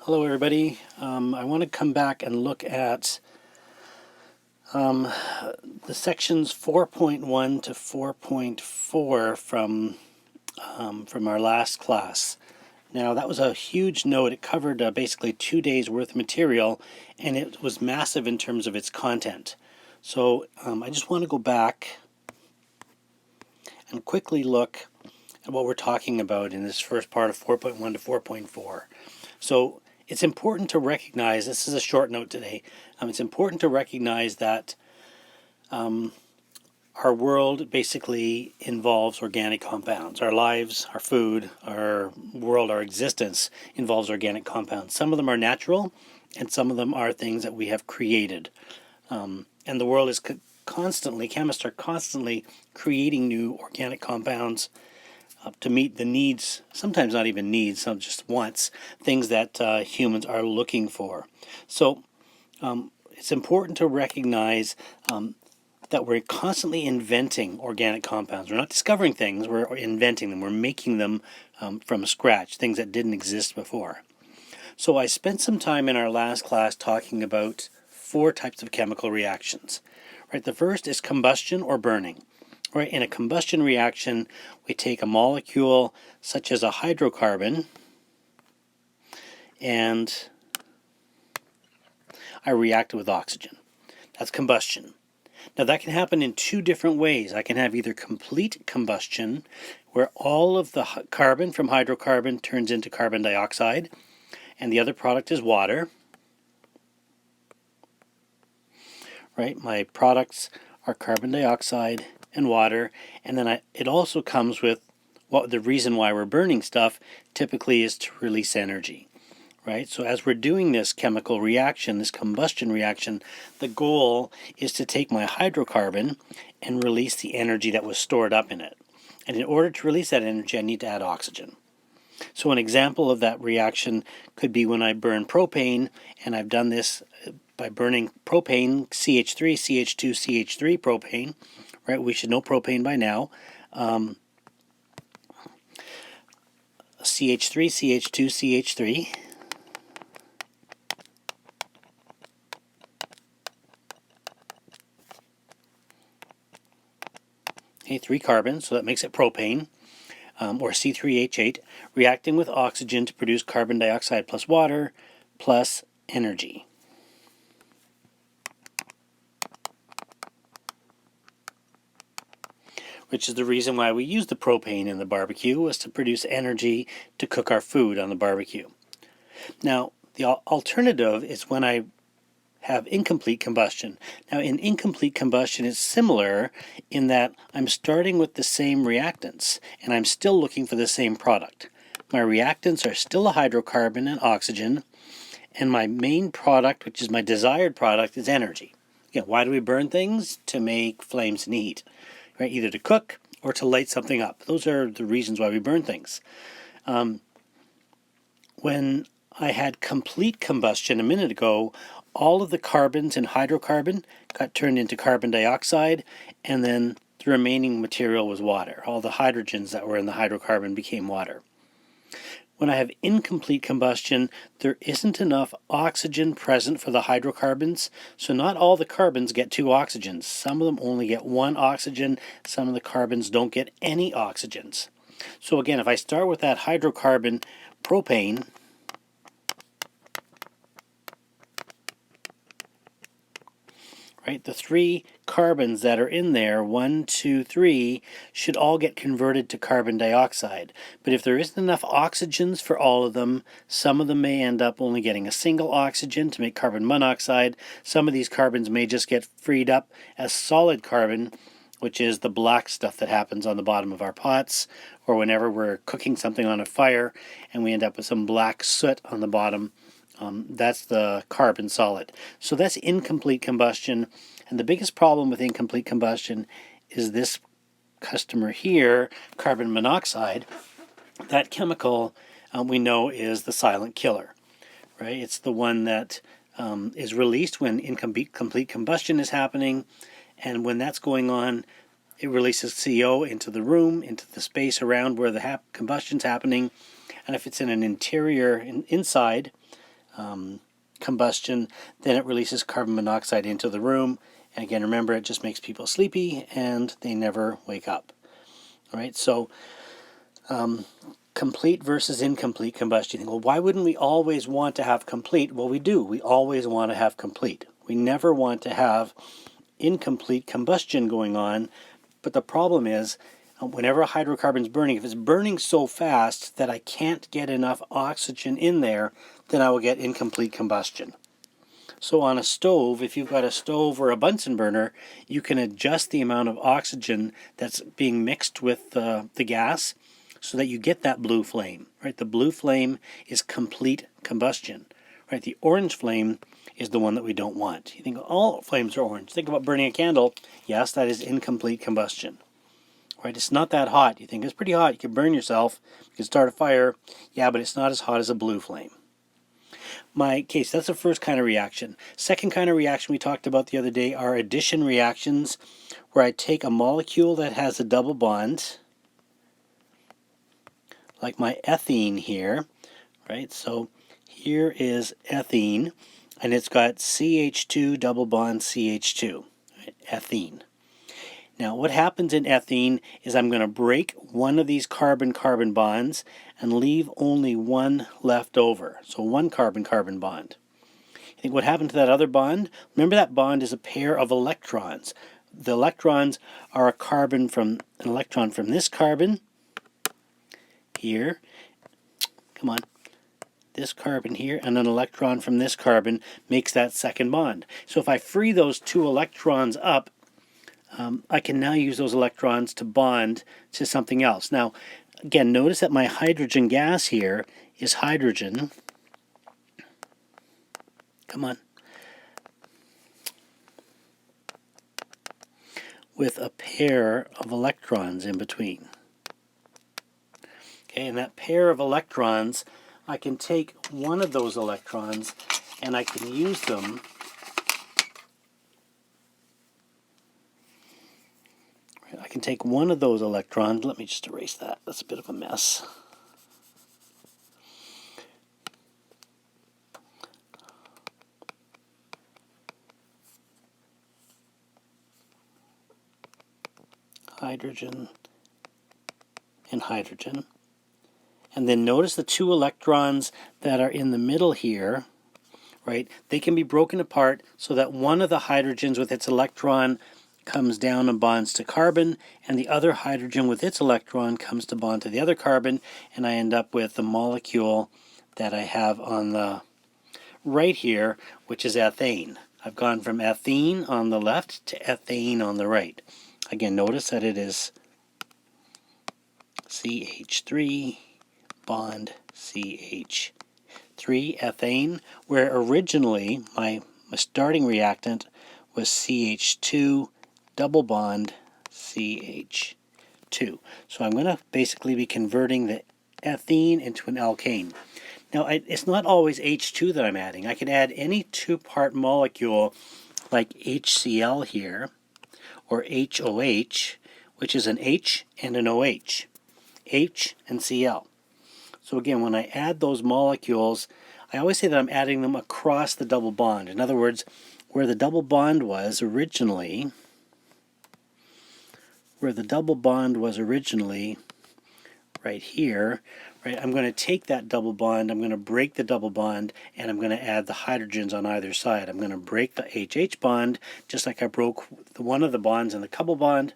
Hello everybody. I want to come back and look at the sections 4.1 to 4.4 from our last class. Now that was a huge note. It covered basically 2 days worth of material, and it was massive in terms of its content. So I just want to go back and quickly look at what we're talking about in this first part of 4.1 to 4.4. So it's important to recognize, this is a short note today, it's important to recognize that our world basically involves organic compounds. Our lives, our food, our world, our existence involves organic compounds. Some of them are natural, and some of them are things that we have created. And the world is constantly, chemists are constantly creating new organic compounds to meet the needs, sometimes not even needs, some just wants, things that humans are looking for. So it's important to recognize that we're constantly inventing organic compounds. We're not discovering things, we're inventing them. We're making them from scratch, things that didn't exist before. So I spent some time in our last class talking about 4 types of chemical reactions. Right, the first is combustion or burning. Right, in a combustion reaction, we take a molecule such as a hydrocarbon and I react it with oxygen. That's combustion. Now that can happen in 2 different ways. I can have either complete combustion, where all of the carbon from hydrocarbon turns into carbon dioxide, and the other product is water. Right, my products are carbon dioxide and water, and then it also comes with the reason why we're burning stuff typically is to release energy. Right, so as we're doing this chemical reaction, this combustion reaction, the goal is to take my hydrocarbon and release the energy that was stored up in it. And in order to release that energy, I need to add oxygen. So an example of that reaction could be when I burn propane, and I've done this by burning propane, CH3, CH2, CH3 propane. Right, we should know propane by now. CH3, CH2, CH3. Okay, 3 carbons, so that makes it propane, or C3H8, reacting with oxygen to produce carbon dioxide plus water plus energy. Which is the reason why we use the propane in the barbecue, was to produce energy to cook our food on the barbecue. Now, the alternative is when I have incomplete combustion. Now, in incomplete combustion, it's similar in that I'm starting with the same reactants, and I'm still looking for the same product. My reactants are still a hydrocarbon and oxygen, and my main product, which is my desired product, is energy. Again, why do we burn things? To make flames and heat. Right? Either to cook or to light something up. Those are the reasons why we burn things. When I had complete combustion a minute ago, all of the carbons in hydrocarbon got turned into carbon dioxide, and then the remaining material was water. All the hydrogens that were in the hydrocarbon became water. When I have incomplete combustion, there isn't enough oxygen present for the hydrocarbons, so not all the carbons get 2 oxygens. Some of them only get 1 oxygen, some of the carbons don't get any oxygens. So again, if I start with that hydrocarbon propane, right, the 3 carbons that are in there, 1, 2, 3, should all get converted to carbon dioxide. But if there isn't enough oxygens for all of them, some of them may end up only getting a single oxygen to make carbon monoxide. Some of these carbons may just get freed up as solid carbon, which is the black stuff that happens on the bottom of our pots, or whenever we're cooking something on a fire and we end up with some black soot on the bottom. That's the carbon solid. So that's incomplete combustion. And the biggest problem with incomplete combustion is this customer here, carbon monoxide. That chemical we know is the silent killer. Right? It's the one that is released when incomplete combustion is happening. And when that's going on, it releases CO into the room, into the space around where the combustion's happening. And if it's in an interior inside, combustion, then it releases carbon monoxide into the room. And again, remember, it just makes people sleepy and they never wake up. All right, so complete versus incomplete combustion. You think, well, why wouldn't we always want to have complete? Well, we do. We always want to have complete. We never want to have incomplete combustion going on. But the problem is, whenever a hydrocarbon is burning, if it's burning so fast that I can't get enough oxygen in there, then I will get incomplete combustion. So on a stove, if you've got a stove or a Bunsen burner, you can adjust the amount of oxygen that's being mixed with the gas so that you get that blue flame. Right? The blue flame is complete combustion. Right? The orange flame is the one that we don't want. You think all flames are orange. Think about burning a candle. Yes, that is incomplete combustion. Right? It's not that hot. You think it's pretty hot. You can burn yourself. You can start a fire. Yeah, but it's not as hot as a blue flame. So that's the first kind of reaction. Second kind of reaction we talked about the other day are addition reactions, where I take a molecule that has a double bond, like my ethene here, right? So here is ethene, and it's got CH2 double bond CH2, right? Ethene. Now what happens in ethene is I'm going to break one of these carbon-carbon bonds and leave only one left over. So one carbon-carbon bond. You think what happened to that other bond? Remember, that bond is a pair of electrons. The electrons are an electron from this carbon here. Come on. This carbon here and an electron from this carbon makes that second bond. So if I free those two electrons up, I can now use those electrons to bond to something else. Now, again, notice that my hydrogen gas here is hydrogen. Come on. With a pair of electrons in between. Okay, and that pair of electrons, I can take one of those electrons and I can use them let me just erase that. That's a bit of a mess. Hydrogen and hydrogen. And then notice the two electrons that are in the middle here, right? They can be broken apart so that one of the hydrogens with its electron comes down and bonds to carbon, and the other hydrogen with its electron comes to bond to the other carbon, and I end up with the molecule that I have on the right here, which is ethane. I've gone from ethene on the left to ethane on the right. Again, notice that it is CH3 bond CH3 ethane, where originally my starting reactant was CH2 double bond CH2. So I'm going to basically be converting the ethene into an alkane. Now, it's not always H2 that I'm adding. I can add any two-part molecule like HCl here, or HOH, which is an H and an OH. H and Cl. So again, when I add those molecules, I always say that I'm adding them across the double bond. In other words, where the double bond was originally, right here, right, I'm going to take that double bond, I'm going to break the double bond, and I'm going to add the hydrogens on either side. I'm going to break the HH bond, just like I broke one of the bonds in the double bond,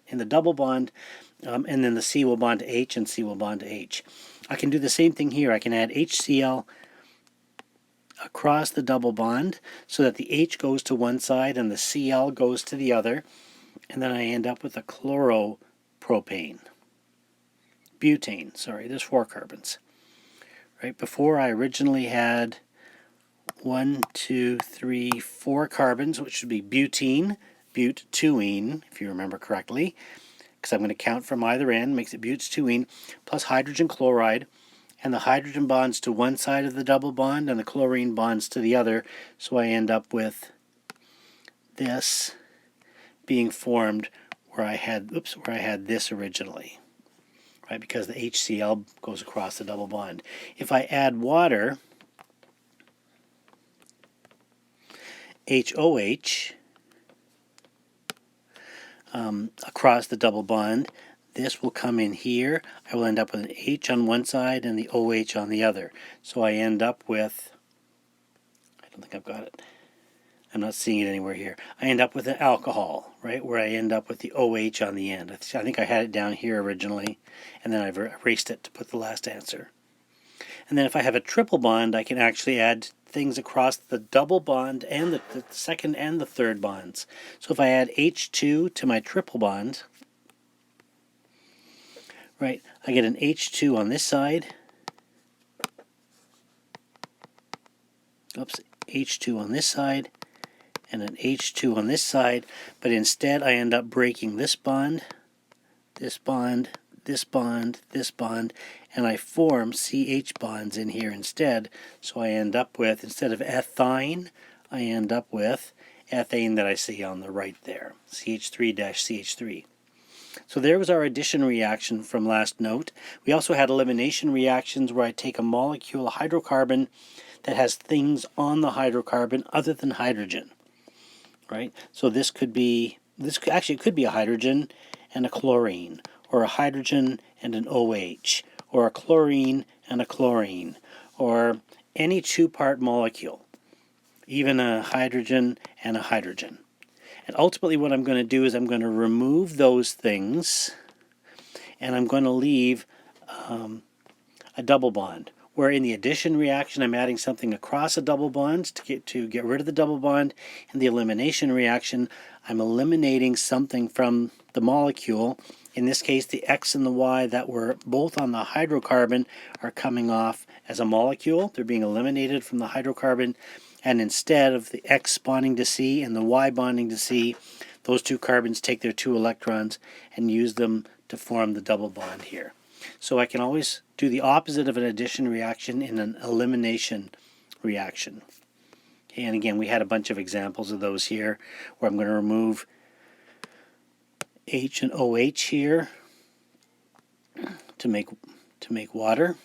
and then the C will bond to H and C will bond to H. I can do the same thing here. I can add HCl across the double bond so that the H goes to one side and the Cl goes to the other, and then I end up with a chloropropane. Butane, sorry, there's 4 carbons. Right, before I originally had 4 carbons, which should be butene, but-2-ene, if you remember correctly, because I'm going to count from either end, makes it but-2-ene, plus hydrogen chloride, and the hydrogen bonds to one side of the double bond and the chlorine bonds to the other, so I end up with this being formed where I had this originally, right? Because the HCl goes across the double bond. If I add water, HOH across the double bond. This will come in here. I will end up with an H on one side and the OH on the other. So I end up with, I don't think I've got it. I'm not seeing it anywhere here. I end up with an alcohol, right, where I end up with the OH on the end. I think I had it down here originally, and then I've erased it to put the last answer. And then if I have a triple bond, I can actually add things across the double bond and the second and the third bonds. So if I add H2 to my triple bond, right, I get an H2 on this side. Oops, H2 on this side and an H2 on this side, but instead I end up breaking this bond, this bond, this bond, this bond, and I form CH bonds in here instead. So I end up with, instead of ethine, I end up with ethane that I see on the right there, CH3-CH3. So there was our addition reaction from last note. We also had elimination reactions where I take a molecule, a hydrocarbon, that has things on the hydrocarbon other than hydrogen. Right? So this could be, it could be a hydrogen and a chlorine, or a hydrogen and an OH, or a chlorine and a chlorine, or any two-part molecule, even a hydrogen and a hydrogen. And ultimately what I'm going to do is I'm going to remove those things, and I'm going to leave a double bond. Where in the addition reaction I'm adding something across a double bond to get rid of the double bond. In the elimination reaction I'm eliminating something from the molecule. In this case the X and the Y that were both on the hydrocarbon are coming off as a molecule. They're being eliminated from the hydrocarbon, and instead of the X bonding to C and the Y bonding to C, those two carbons take their 2 electrons and use them to form the double bond here. So I can always do the opposite of an addition reaction in an elimination reaction. Okay, and again, we had a bunch of examples of those here, where I'm going to remove H and OH here to make water,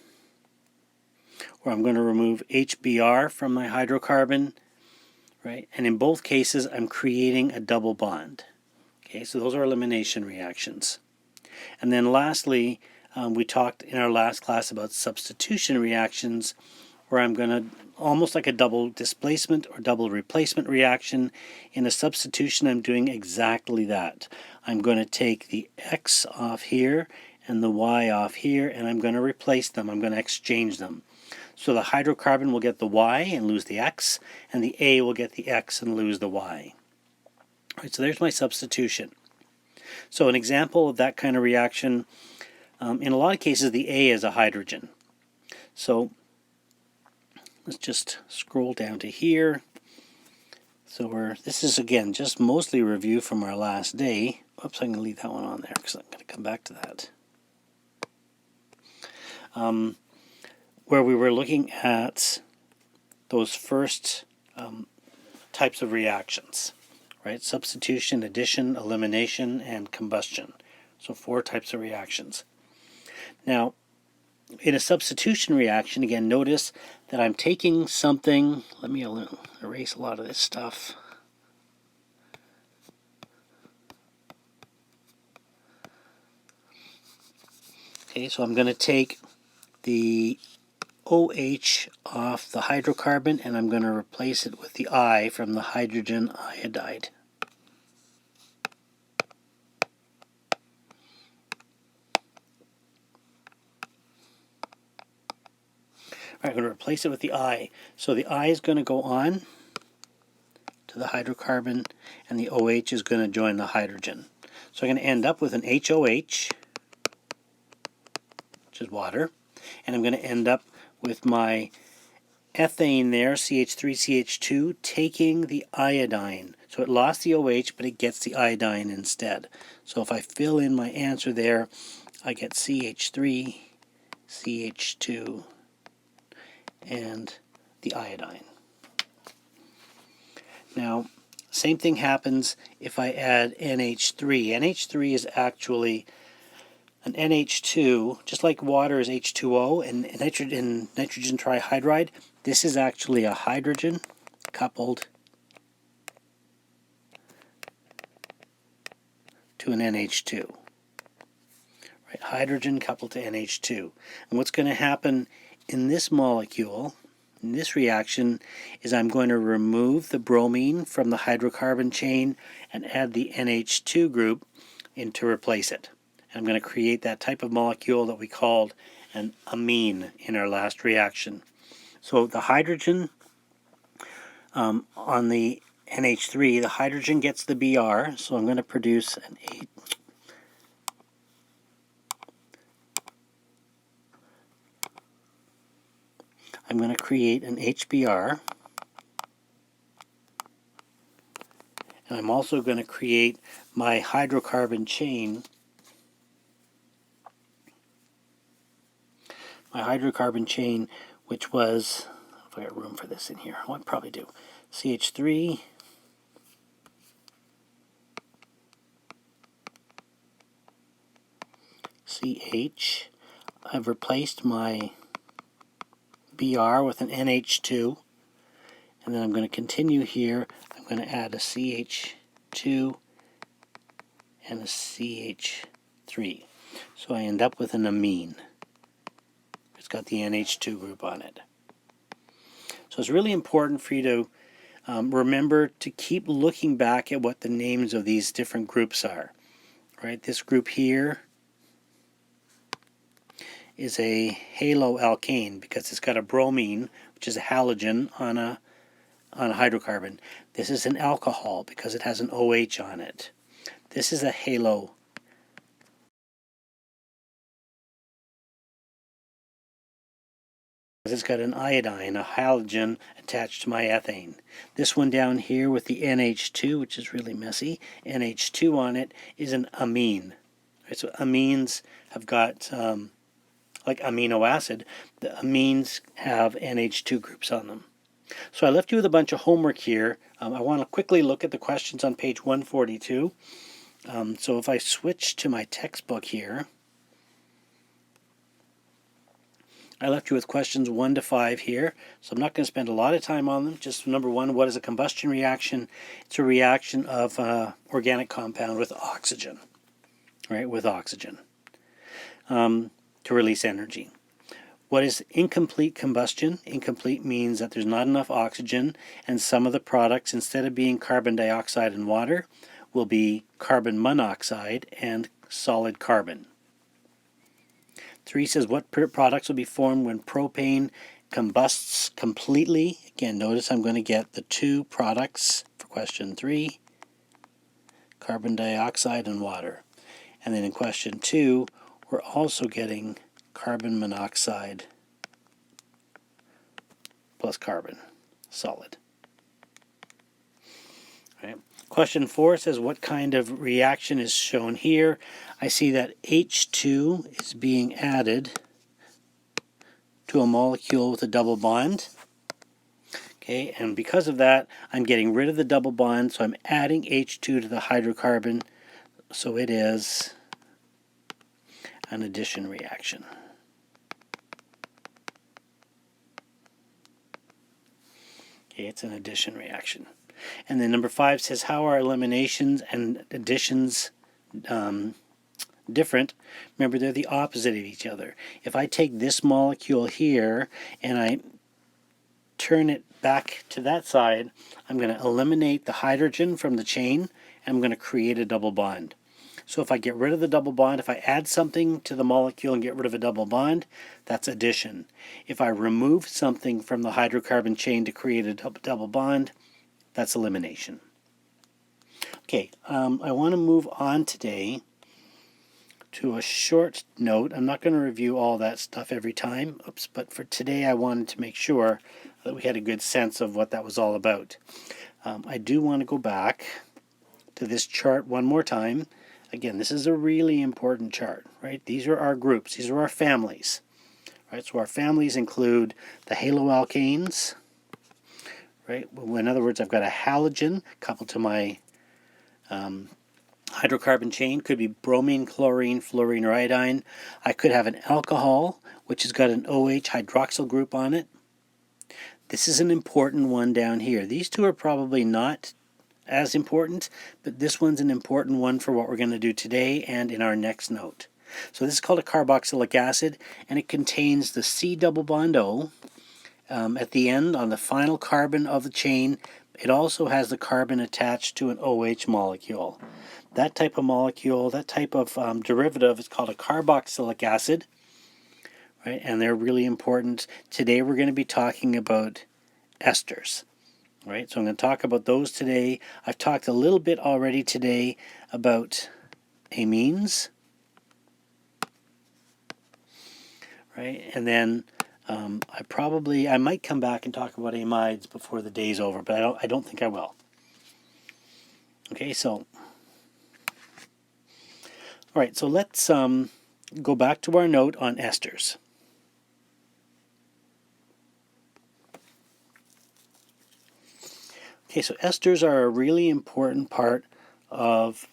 or I'm going to remove HBr from my hydrocarbon, right? And in both cases, I'm creating a double bond. Okay, so those are elimination reactions. And then lastly, we talked in our last class about substitution reactions, where I'm going to, almost like a double displacement or double replacement reaction. In a substitution, I'm doing exactly that. I'm going to take the X off here and the Y off here, and I'm going to replace them. I'm going to exchange them. So the hydrocarbon will get the Y and lose the X, and the A will get the X and lose the Y. All right, so there's my substitution. So an example of that kind of reaction, in a lot of cases the A is a hydrogen. So let's just scroll down to here. So this is again just mostly a review from our last day. Oops, I'm going to leave that one on there because I'm going to come back to that. Where we were looking at those first types of reactions, right? Substitution, addition, elimination, and combustion. So 4 types of reactions. Now, in a substitution reaction, again, notice that I'm taking something. Let me erase a lot of this stuff. Okay, so I'm going to take the OH off the hydrocarbon, and I'm going to replace it with the I from the hydrogen iodide. I'm going to replace it with the I. So the I is going to go on to the hydrocarbon, and the OH is going to join the hydrogen. So I'm going to end up with an HOH, which is water, and I'm going to end up with my ethane there, CH3CH2, taking the iodine. So it lost the OH, but it gets the iodine instead. So if I fill in my answer there, I get CH3, CH2, and the iodine. Now, same thing happens if I add NH3. NH3 is actually an NH2, just like water is H2O and nitrogen trihydride. This is actually a hydrogen coupled to an NH2. Right? Hydrogen coupled to NH2. And what's going to happen in this molecule, in this reaction, is I'm going to remove the bromine from the hydrocarbon chain and add the NH2 group in to replace it. And I'm going to create that type of molecule that we called an amine in our last reaction. So the hydrogen on the NH3, the hydrogen gets the Br, so I'm going to produce an I'm going to create an HBr, and I'm also going to create my hydrocarbon chain. My hydrocarbon chain, which was, if I got room for this in here, I would probably do CH3, CH. I've replaced my Br with an NH2, and then I'm going to continue here. I'm going to add a CH2 and a CH3. So I end up with an amine. It's got the NH2 group on it. So it's really important for you to remember to keep looking back at what the names of these different groups are. Right? This group here is a haloalkane because it's got a bromine, which is a halogen, on a hydrocarbon. This is an alcohol because it has an OH on it. This is a halo. It's got an iodine, a halogen, attached to my ethane. This one down here with the NH2, which is really messy, NH2 on it, is an amine. Right, so amines have got, like amino acid, the amines have NH2 groups on them. So I left you with a bunch of homework here. I want to quickly look at the questions on page 142. So if I switch to my textbook here, I left you with questions 1 to 5 here, so I'm not going to spend a lot of time on them. Just number 1, what is a combustion reaction? It's a reaction of organic compound with oxygen, right, with oxygen to release energy. What is incomplete combustion? Incomplete means that there's not enough oxygen, and some of the products, instead of being carbon dioxide and water, will be carbon monoxide and solid carbon. 3 says, what products will be formed when propane combusts completely? Again, notice I'm going to get the 2 products for question 3, carbon dioxide and water. And then in question 2, we're also getting carbon monoxide plus carbon, solid. Right. Question 4 says, what kind of reaction is shown here? I see that H2 is being added to a molecule with a double bond. Okay, and because of that, I'm getting rid of the double bond, so I'm adding H2 to the hydrocarbon, so it is an addition reaction. Okay, it's an addition reaction. And then number 5 says, how are eliminations and additions different? Remember, they're the opposite of each other. If I take this molecule here and I turn it back to that side, I'm going to eliminate the hydrogen from the chain, and I'm going to create a double bond. So if I get rid of the double bond, if I add something to the molecule and get rid of a double bond, that's addition. If I remove something from the hydrocarbon chain to create a double bond, that's elimination. Okay, I want to move on today to a short note. I'm not going to review all that stuff every time, but for today I wanted to make sure that we had a good sense of what that was all about. I do want to go back to this chart one more time. Again, this is a really important chart, right? These are our groups. These are our families, right? So our families include the haloalkanes, right? In other words, I've got a halogen coupled to my hydrocarbon chain. Could be bromine, chlorine, fluorine, or iodine. I could have an alcohol, which has got an OH hydroxyl group on it. This is an important one down here. These two are probably not as important, but this one's an important one for what we're going to do today and in our next note. So this is called a carboxylic acid, and it contains the C double bond O at the end on the final carbon of the chain. It also has the carbon attached to an OH molecule. That type of molecule, that type of derivative is called a carboxylic acid, right? And they're really important. Today we're going to be talking about esters. Right, so I'm going to talk about those today. I've talked a little bit already today about amines, right? And then I might come back and talk about amides before the day's over, but I don't think I will. Okay, so all right, so let's go back to our note on esters. Okay, so esters are a really important part of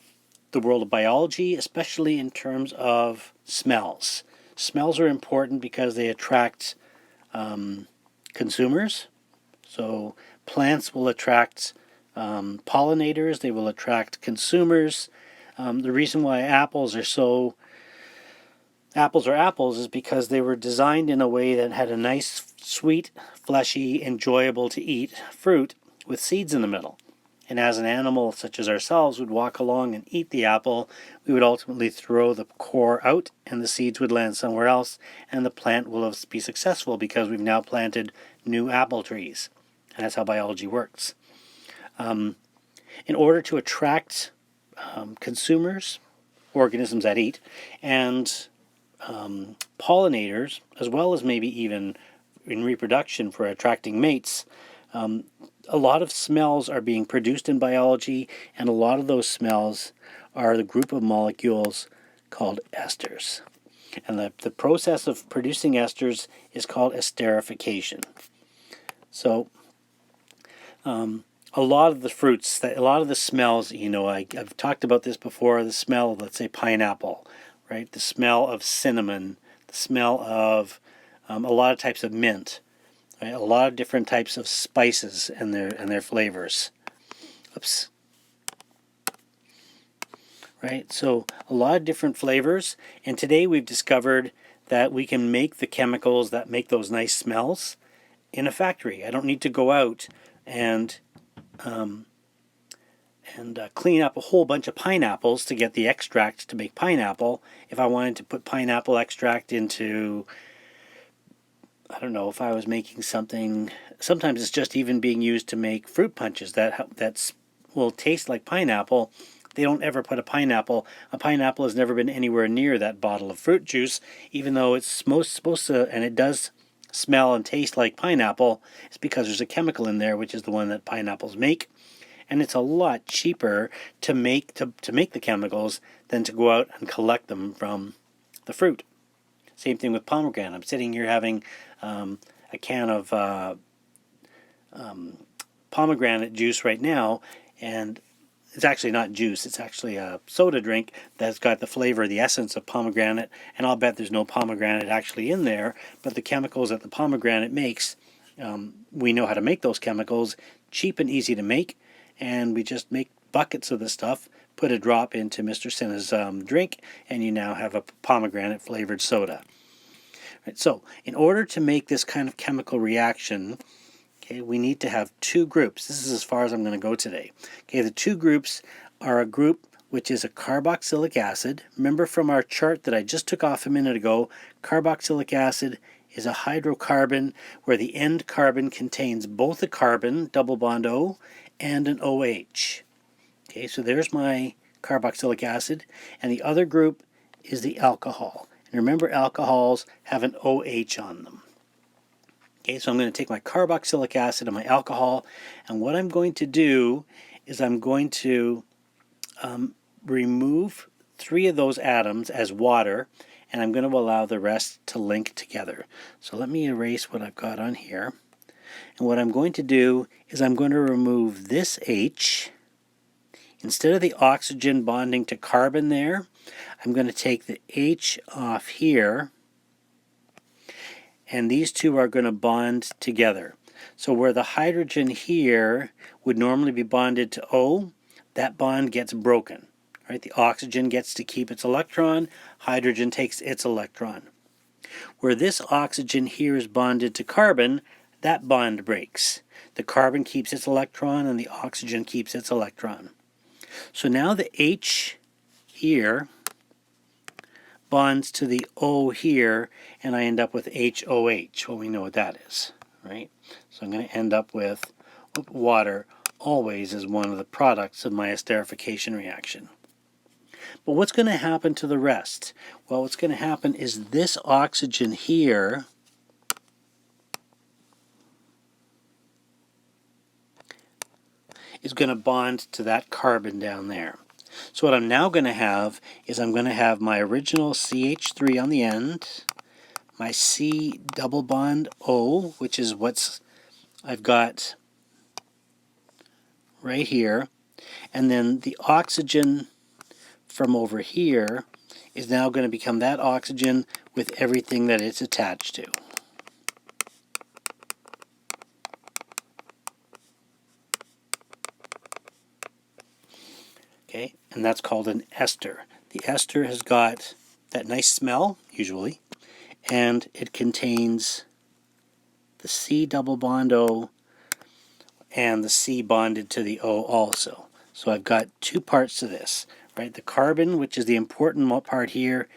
the world of biology, especially in terms of smells. Smells are important because they attract consumers. So plants will attract pollinators, they will attract consumers. The reason why apples are apples is because they were designed in a way that had a nice, sweet, fleshy, enjoyable to eat fruit with seeds in the middle. And as an animal such as ourselves would walk along and eat the apple, we would ultimately throw the core out and the seeds would land somewhere else, and the plant will be successful because we've now planted new apple trees. And that's how biology works. In order to attract consumers, organisms that eat, and pollinators, as well as maybe even in reproduction for attracting mates, a lot of smells are being produced in biology, and a lot of those smells are the group of molecules called esters. And the process of producing esters is called esterification. So a lot of the fruits, a lot of the smells, I've talked about this before, the smell of, let's say, pineapple, right? The smell of cinnamon, the smell of a lot of types of mint, right? A lot of different types of spices and their flavors. Oops. Right, so a lot of different flavors, and today we've discovered that we can make the chemicals that make those nice smells in a factory. I don't need to go out and clean up a whole bunch of pineapples to get the extract to make pineapple. If I wanted to put pineapple extract into, I don't know, if I was making something, sometimes it's just even being used to make fruit punches that will taste like pineapple. They don't ever put a pineapple has never been anywhere near that bottle of fruit juice, even though it's supposed to, and it does smell and taste like pineapple. It's because there's a chemical in there, which is the one that pineapples make. And it's a lot cheaper to make the chemicals than to go out and collect them from the fruit. Same thing with pomegranate. I'm sitting here having a can of pomegranate juice right now, and it's actually not juice, it's actually a soda drink that's got the flavor, the essence of pomegranate, and I'll bet there's no pomegranate actually in there, but the chemicals that the pomegranate makes, we know how to make those chemicals, cheap and easy to make, and we just make buckets of the stuff, put a drop into Mr. Sinna's drink, and you now have a pomegranate flavored soda. Right, so in order to make this kind of chemical reaction, okay, we need to have two groups. This is as far as I'm going to go today. Okay, the two groups are a group which is a carboxylic acid. Remember from our chart that I just took off a minute ago, carboxylic acid is a hydrocarbon where the end carbon contains both a carbon, double bond O, and an OH. Okay, so there's my carboxylic acid. And the other group is the alcohol. And remember, alcohols have an OH on them. Okay, so I'm going to take my carboxylic acid and my alcohol, and what I'm going to do is I'm going to remove 3 of those atoms as water, and I'm going to allow the rest to link together. So let me erase what I've got on here. And what I'm going to do is I'm going to remove this H. Instead of the oxygen bonding to carbon there, I'm going to take the H off here, and these two are going to bond together. So where the hydrogen here would normally be bonded to O, that bond gets broken. Right? The oxygen gets to keep its electron, hydrogen takes its electron. Where this oxygen here is bonded to carbon, that bond breaks. The carbon keeps its electron and the oxygen keeps its electron. So now the H here bonds to the O here, and I end up with HOH. Well, we know what that is, right? So I'm going to end up with water always as one of the products of my esterification reaction. But what's going to happen to the rest? Well, what's going to happen is this oxygen here is going to bond to that carbon down there. So what I'm now going to have is I'm going to have my original CH3 on the end, my C double bond O, which is what's I've got right here, and then the oxygen from over here is now going to become that oxygen with everything that it's attached to. Okay, and that's called an ester. The ester has got that nice smell, usually, and it contains the C double bond O and the C bonded to the O also. So I've got two parts to this, right? The carbon, which is the important part here,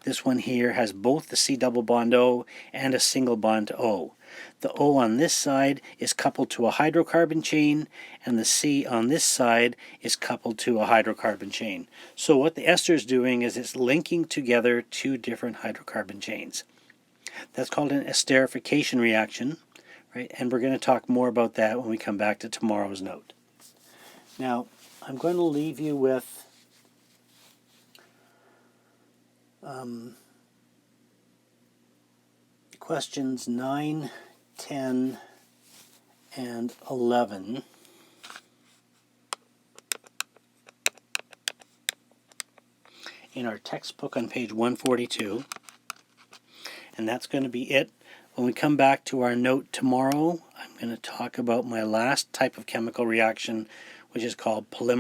this one here has both the C double bond O and a single bond to O. The O on this side is coupled to a hydrocarbon chain, and the C on this side is coupled to a hydrocarbon chain. So what the ester is doing is it's linking together two different hydrocarbon chains. That's called an esterification reaction, right? And we're going to talk more about that when we come back to tomorrow's note. Now, I'm going to leave you with questions 9, 10, and 11. In our textbook on page 142. And that's going to be it. When we come back to our note tomorrow, I'm going to talk about my last type of chemical reaction, which is called polymer